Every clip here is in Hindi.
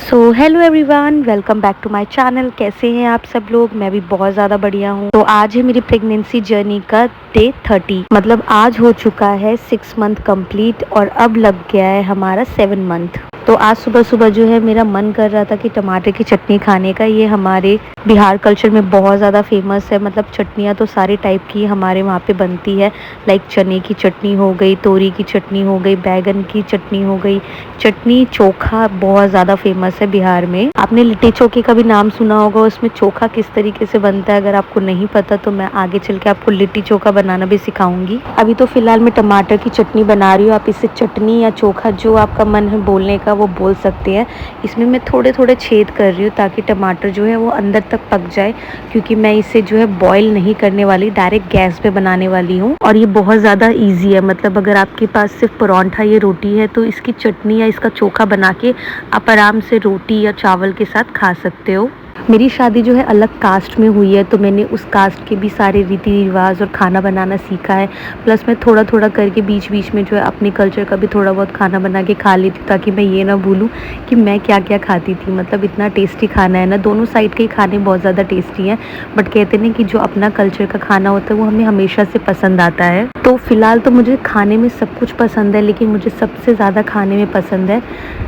So hello everyone, welcome back to my channel. कैसे हैं आप सब लोग? मैं भी बहुत ज़्यादा बढ़िया हूँ। तो आज है मेरी प्रेगनेंसी जर्नी का डे 30। मतलब आज हो चुका है 6 मंथ कंप्लीट और अब लग गया है हमारा 7 मंथ। तो आज सुबह सुबह जो है मेरा मन कर रहा था कि टमाटर की चटनी खाने का। ये हमारे बिहार कल्चर में बहुत ज़्यादा फेमस है। मतलब चटनियाँ तो सारे टाइप की हमारे वहाँ पे बनती है। लाइक चने की चटनी हो गई, तोरी की चटनी हो गई, बैगन की चटनी हो गई। चटनी चोखा बहुत ज़्यादा फेमस है बिहार में। आपने लिट्टी चोखे का भी नाम सुना होगा। उसमें चोखा किस तरीके से बनता है अगर आपको नहीं पता तो मैं आगे चल के आपको लिट्टी चोखा बनाना भी सिखाऊंगी। अभी तो फिलहाल मैं टमाटर की चटनी बना रही हूँ। आप इसे चटनी या चोखा जो आपका मन है बोलने का वो बोल सकते हैं। इसमें मैं थोड़े थोड़े छेद कर रही हूँ ताकि टमाटर जो है वो अंदर तक पक जाए, क्योंकि मैं इसे जो है बॉईल नहीं करने वाली, डायरेक्ट गैस पे बनाने वाली हूँ। और ये बहुत ज़्यादा ईजी है। मतलब अगर आपके पास सिर्फ परांठा या रोटी है तो इसकी चटनी या इसका चोखा बना के आप आराम से रोटी या चावल के साथ खा सकते हो। मेरी शादी जो है अलग कास्ट में हुई है, तो मैंने उस कास्ट के भी सारे रीति रिवाज और खाना बनाना सीखा है। प्लस मैं थोड़ा थोड़ा करके बीच बीच में जो है अपने कल्चर का भी थोड़ा बहुत खाना बना के खा लेती हूँ, ताकि मैं ये ना भूलूँ कि मैं क्या क्या खाती थी। मतलब इतना टेस्टी खाना है ना, दोनों साइड के खाने बहुत ज़्यादा टेस्टी हैं। बट कहते हैं कि जो अपना कल्चर का खाना होता है वो हमें हमेशा से पसंद आता है। तो फिलहाल तो मुझे खाने में सब कुछ पसंद है, लेकिन मुझे सबसे ज़्यादा खाने में पसंद है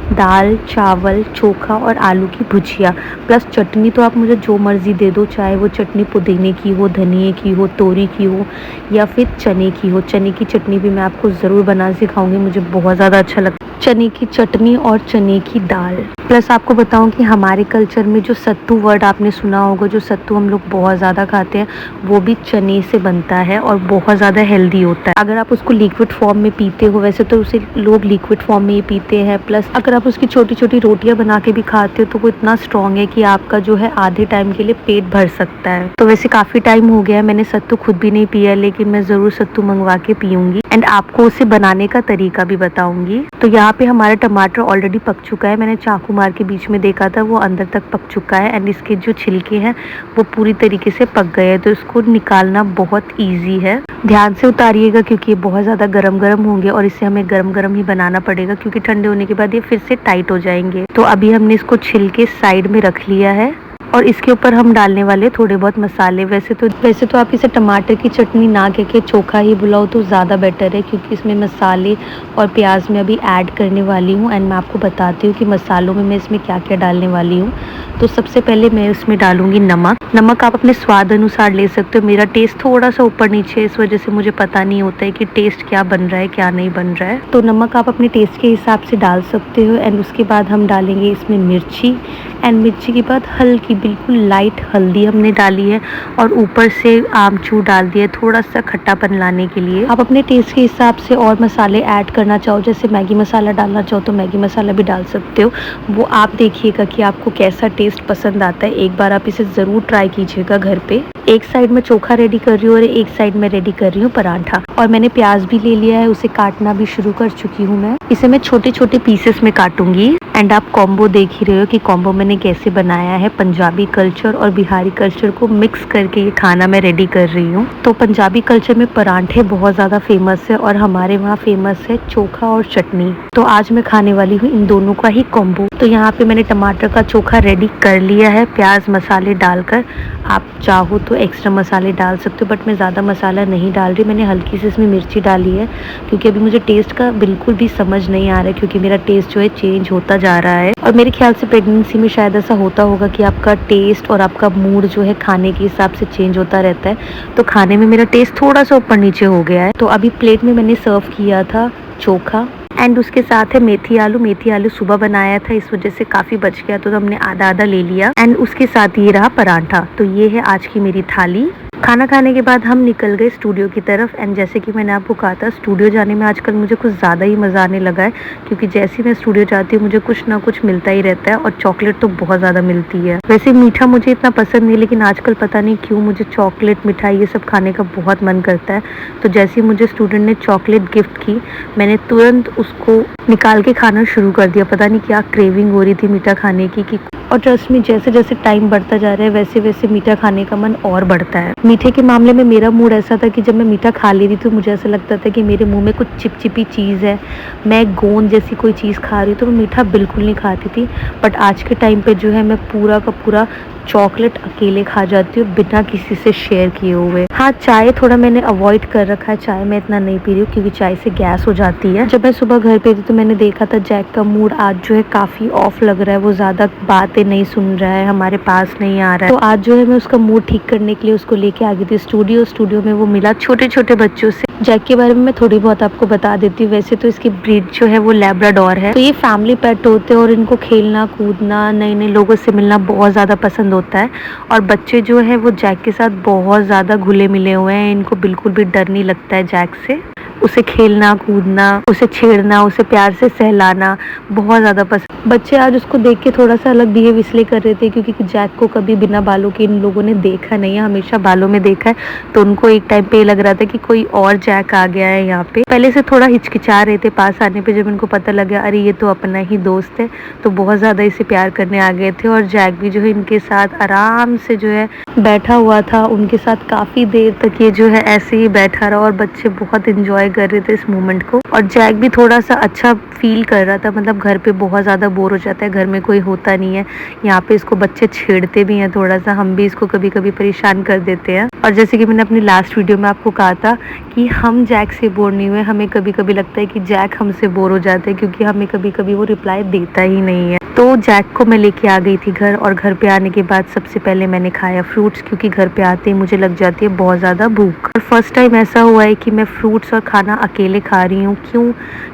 दाल, चावल, चोखा और आलू की भुजिया। प्लस चटनी तो आप मुझे जो मर्ज़ी दे दो, चाहे वो चटनी पुदीने की हो, धनिए की हो, तोरी की हो या फिर चने की हो। चने की चटनी भी मैं आपको ज़रूर बनाना सिखाऊंगी, मुझे बहुत ज़्यादा अच्छा लगता है चने की चटनी और चने की दाल। प्लस आपको बताऊं कि हमारे कल्चर में जो सत्तू वर्ड आपने सुना होगा, जो सत्तू हम लोग बहुत ज़्यादा खाते हैं, वो भी चने से बनता है और बहुत ज़्यादा हेल्दी होता है। अगर आप उसको लिक्विड फॉर्म में पीते हो, वैसे तो उसे लोग लिक्विड फॉर्म में ही पीते हैं। प्लस अगर आप उसकी छोटी छोटी रोटियां बना के भी खाते हो तो वो इतना स्ट्रॉन्ग है कि आपका जो है आधे टाइम के लिए पेट भर सकता है। तो वैसे काफ़ी टाइम हो गया है मैंने सत्तू खुद भी नहीं पिया, लेकिन मैं ज़रूर सत्तू मंगवा के पीऊँगी एंड आपको उसे बनाने का तरीका भी बताऊँगी। तो यहाँ पे हमारा टमाटर ऑलरेडी पक चुका है। मैंने चाकू मार के बीच में देखा था, वो अंदर तक पक चुका है एंड इसके जो छिलके हैं वो पूरी तरीके से पक गए हैं। तो इसको निकालना बहुत ईजी है। ध्यान से उतारिएगा क्योंकि ये बहुत ज़्यादा गरम गरम होंगे और इसे हमें गरम गरम ही बनाना पड़ेगा, क्योंकि ठंडे होने के बाद ये फिर से टाइट हो जाएंगे। तो अभी हमने इसको छिल के साइड में रख लिया है और इसके ऊपर हम डालने वाले थोड़े बहुत मसाले। वैसे तो आप इसे टमाटर की चटनी ना कह के चोखा ही बुलाओ तो ज़्यादा बेटर है, क्योंकि इसमें मसाले और प्याज मैं अभी ऐड करने वाली हूँ एंड मैं आपको बताती हूँ कि मसालों में मैं इसमें क्या क्या डालने वाली हूँ। तो सबसे पहले मैं इसमें डालूंगी नमक आप अपने स्वाद अनुसार ले सकते हो। मेरा टेस्ट थोड़ा सा ऊपर नीचे है, इस वजह से मुझे पता नहीं होता है कि टेस्ट क्या बन रहा है क्या नहीं बन रहा है। तो नमक आप अपने टेस्ट के हिसाब से डाल सकते हो एंड उसके बाद हम डालेंगे इसमें मिर्ची एंड मिर्ची के बाद हल्की बिल्कुल लाइट हल्दी हमने डाली है और ऊपर से आमचूर डाल दिया थोड़ा सा खट्टापन लाने के लिए। आप अपने टेस्ट के हिसाब से और मसाले ऐड करना चाहो, जैसे मैगी मसाला डालना चाहो तो मैगी मसाला भी डाल सकते हो। वो आप देखिएगा कि आपको कैसा टेस्ट पसंद आता है। एक बार आप इसे ज़रूर ट्राई कीजिएगा घर पे। एक साइड में चोखा रेडी कर रही हूँ और एक साइड में रेडी कर रही हूँ पराठा। और मैंने प्याज भी ले लिया है, उसे काटना भी शुरू कर चुकी हूँ मैं। इसे मैं छोटे छोटे पीसेस में काटूंगी एंड आप कॉम्बो देख ही रहे हो कि कॉम्बो मैंने कैसे बनाया है। पंजाबी कल्चर और बिहारी कल्चर को मिक्स करके ये खाना मैं रेडी कर रही हूँ। तो पंजाबी कल्चर में पराठे बहुत ज़्यादा फेमस है और हमारे वहाँ फेमस है चोखा और चटनी। तो आज मैं खाने वाली हूँ इन दोनों का ही कॉम्बो। तो यहाँ पे मैंने टमाटर का चोखा रेडी कर लिया है प्याज मसाले डालकर। आप चाहो तो एक्स्ट्रा मसाले डाल सकते हो, बट मैं ज़्यादा मसाला नहीं डाल रही। मैंने हल्की सी इसमें मिर्ची डाली है क्योंकि अभी मुझे टेस्ट का बिल्कुल भी समझ नहीं आ रहा है, क्योंकि मेरा टेस्ट जो है चेंज होता जा रहा है। और मेरे ख्याल से प्रेगनेंसी में शायद ऐसा होता होगा कि आपका टेस्ट और आपका मूड जो है खाने के हिसाब से चेंज होता रहता है। तो खाने में मेरा टेस्ट थोड़ा सा ऊपर नीचे हो गया है। तो अभी प्लेट में मैंने सर्व किया था चोखा एंड उसके साथ है मेथी आलू सुबह बनाया था, इस वजह से काफ़ी बच गया तो हमने आधा आधा ले लिया एंड उसके साथ ये रहा पराठा। तो ये है आज की मेरी थाली। खाना खाने के बाद हम निकल गए स्टूडियो की तरफ एंड जैसे कि मैंने आपको कहा था स्टूडियो जाने में आजकल मुझे कुछ ज़्यादा ही मज़ा आने लगा है, क्योंकि जैसे ही मैं स्टूडियो जाती हूँ मुझे कुछ ना कुछ मिलता ही रहता है और चॉकलेट तो बहुत ज़्यादा मिलती है। वैसे मीठा मुझे इतना पसंद नहीं, लेकिन आजकल पता नहीं क्यों मुझे चॉकलेट मिठाई ये सब खाने का बहुत मन करता है। तो जैसे ही मुझे स्टूडेंट ने चॉकलेट गिफ्ट की मैंने तुरंत उसको निकाल के खाना शुरू कर दिया। पता नहीं क्या क्रेविंग हो रही थी मीठा खाने की कि और ट्रस्ट में जैसे जैसे टाइम बढ़ता जा रहा है वैसे वैसे मीठा खाने का मन और बढ़ता है। मीठे के मामले में मेरा मूड ऐसा था कि जब मैं मीठा खा ले रही थी तो मुझे ऐसा लगता था कि मेरे मुंह में कुछ चिपचिपी चीज़ है, मैं गोंद जैसी कोई चीज़ खा रही हूँ, तो मैं मीठा बिल्कुल नहीं खाती थी। बट आज के टाइम पे जो है मैं पूरा का पूरा चॉकलेट अकेले खा जाती हूँ बिना किसी से शेयर किए हुए। हाँ, चाय थोड़ा मैंने अवॉइड कर रखा है, चाय मैं इतना नहीं पी रही हूँ क्योंकि चाय से गैस हो जाती है। जब मैं सुबह घर पे थी तो मैंने देखा था जैक का मूड आज जो है काफ़ी ऑफ लग रहा है, वो ज़्यादा बातें नहीं सुन रहा है, हमारे पास नहीं आ रहा है। तो आज जो है मैं उसका मूड ठीक करने के लिए उसको लेके आ गई थी स्टूडियो में। वो मिला छोटे छोटे बच्चों से। जैक के बारे में मैं थोड़ी बहुत आपको बता देती हूँ। वैसे तो इसकी ब्रीड जो है वो लैब्राडोर है। तो ये फैमिली पेट होते हैं और इनको खेलना कूदना, नए नए लोगों से मिलना बहुत ज़्यादा पसंद होता है। और बच्चे जो है वो जैक के साथ बहुत ज़्यादा घुले मिले हुए हैं, इनको बिल्कुल भी डर नहीं लगता है जैक से। उसे खेलना कूदना, उसे छेड़ना, उसे प्यार से सहलाना बहुत ज़्यादा पसंद। बच्चे आज उसको देख के थोड़ा सा अलग बिहेव इसलिए कर रहे थे क्योंकि जैक को कभी बिना बालों के इन लोगों ने देखा नहीं है, हमेशा बालों में देखा है। तो उनको एक टाइम पे लग रहा था कि कोई और जैक आ गया है यहाँ पे। पहले से थोड़ा हिचकिचा रहे थे पास आने पे, जब इनको पता लगा अरे ये तो अपना ही दोस्त है, तो बहुत ज़्यादा इसे प्यार करने आ गए थे। और जैक भी जो है इनके साथ आराम से जो है बैठा हुआ था, उनके साथ काफ़ी देर तक ये जो है ऐसे ही बैठा रहा और बच्चे बहुत इंजॉय कर रहे थे इस मोमेंट को। और जैक भी थोड़ा सा अच्छा फील कर रहा था, मतलब घर पे बहुत ज़्यादा बोर हो जाता है, घर में कोई होता नहीं है, यहाँ पे इसको बच्चे छेड़ते भी हैं थोड़ा सा, हम भी इसको कभी कभी परेशान कर देते हैं। और जैसे कि मैंने अपनी लास्ट वीडियो में आपको कहा था कि हम जैक से बोर नहीं हुए, हमें कभी कभी लगता है कि जैक हमसे बोर हो जाता है क्योंकि हमें कभी कभी वो रिप्लाई देता ही नहीं है। तो जैक को मैं लेके आ गई थी घर, और घर पे आने के बाद सबसे पहले मैंने खाया फ्रूट्स, क्योंकि घर पे आते ही मुझे लग जाती है बहुत ज़्यादा भूख। और फर्स्ट टाइम ऐसा हुआ है कि मैं फ्रूट्स और खाना अकेले खा रही हूँ। क्यों?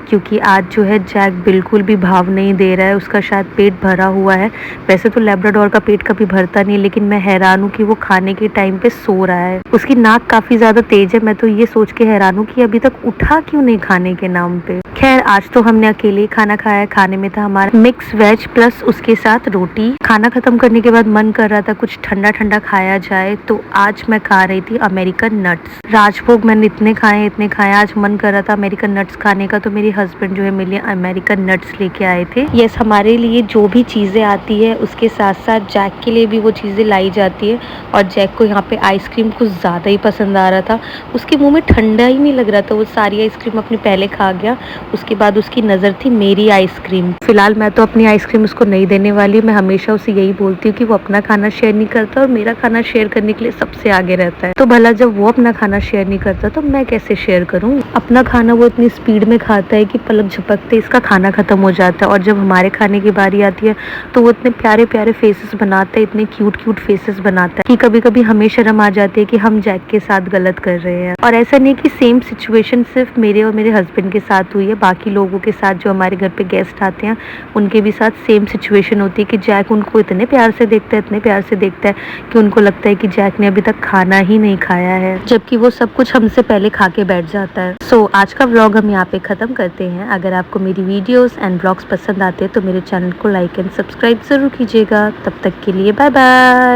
क्योंकि आज जो है जैक बिल्कुल भी भाव नहीं दे रहा है, उसका शायद पेट भरा हुआ है। वैसे तो लैब्राडोर का पेट कभी भरता नहीं है, लेकिन मैं हैरान हूँ कि वो खाने के टाइम पे सो रहा है। उसकी नाक काफ़ी ज़्यादा तेज है, मैं तो ये सोच के हैरान हूँ कि अभी तक उठा क्यों नहीं खाने के नाम पे। खैर, आज तो हमने अकेले ही खाना खाया। खाने में था हमारा मिक्स वेज प्लस उसके साथ रोटी। खाना खत्म करने के बाद मन कर रहा था कुछ ठंडा ठंडा खाया जाए, तो आज मैं खा रही थी अमेरिकन नट्स। राजभोग मैंने इतने खाए, आज मन कर रहा था अमेरिकन नट्स खाने का, तो मेरे हस्बैंड जो है मेरे लिए अमेरिकन नट्स लेके आए थे। यस, हमारे लिए जो भी चीज़ें आती है उसके साथ साथ जैक के लिए भी वो चीज़ें लाई जाती है। और जैक को यहाँ पे आइसक्रीम कुछ ज़्यादा ही पसंद आ रहा था, उसके मुँह में ठंडा ही नहीं लग रहा था, वो सारी आइसक्रीम अपने पहले खा गया। उसके बाद उसकी नज़र थी मेरी आइसक्रीम। फिलहाल मैं तो अपनी आइसक्रीम उसको नहीं देने वाली, मैं हमेशा उसे यही बोलती हूँ कि वो अपना खाना शेयर नहीं करता और मेरा खाना शेयर करने के लिए सबसे आगे रहता है। तो भला जब वो अपना खाना शेयर नहीं करता तो मैं कैसे शेयर करूँ? अपना खाना वो इतनी स्पीड में खाता है कि पलक झपकते इसका खाना खत्म हो जाता है, और जब हमारे खाने की बारी आती है तो वो इतने प्यारे प्यारे फेसेस बनाता है, इतने क्यूट फेसेस बनाता है कि कभी कभी हमें शर्म आ जाती है कि हम जैक के साथ गलत कर रहे हैं। और ऐसा नहीं कि सेम सिचुएशन सिर्फ मेरे और मेरे हस्बैंड के साथ हुई है, बाकी लोगों के साथ जो हमारे घर पे गेस्ट आते हैं उनके भी साथ सेम सिचुएशन होती है कि जैक उनको इतने प्यार से देखता है कि उनको लगता है कि जैक ने अभी तक खाना ही नहीं खाया है, जबकि वो सब कुछ हमसे पहले खा के बैठ जाता है। सो आज का व्लॉग हम यहाँ पे ख़त्म करते हैं। अगर आपको मेरी वीडियोस एंड व्लॉग्स पसंद आते हैं तो मेरे चैनल को लाइक एंड सब्सक्राइब ज़रूर कीजिएगा। तब तक के लिए बाय बाय।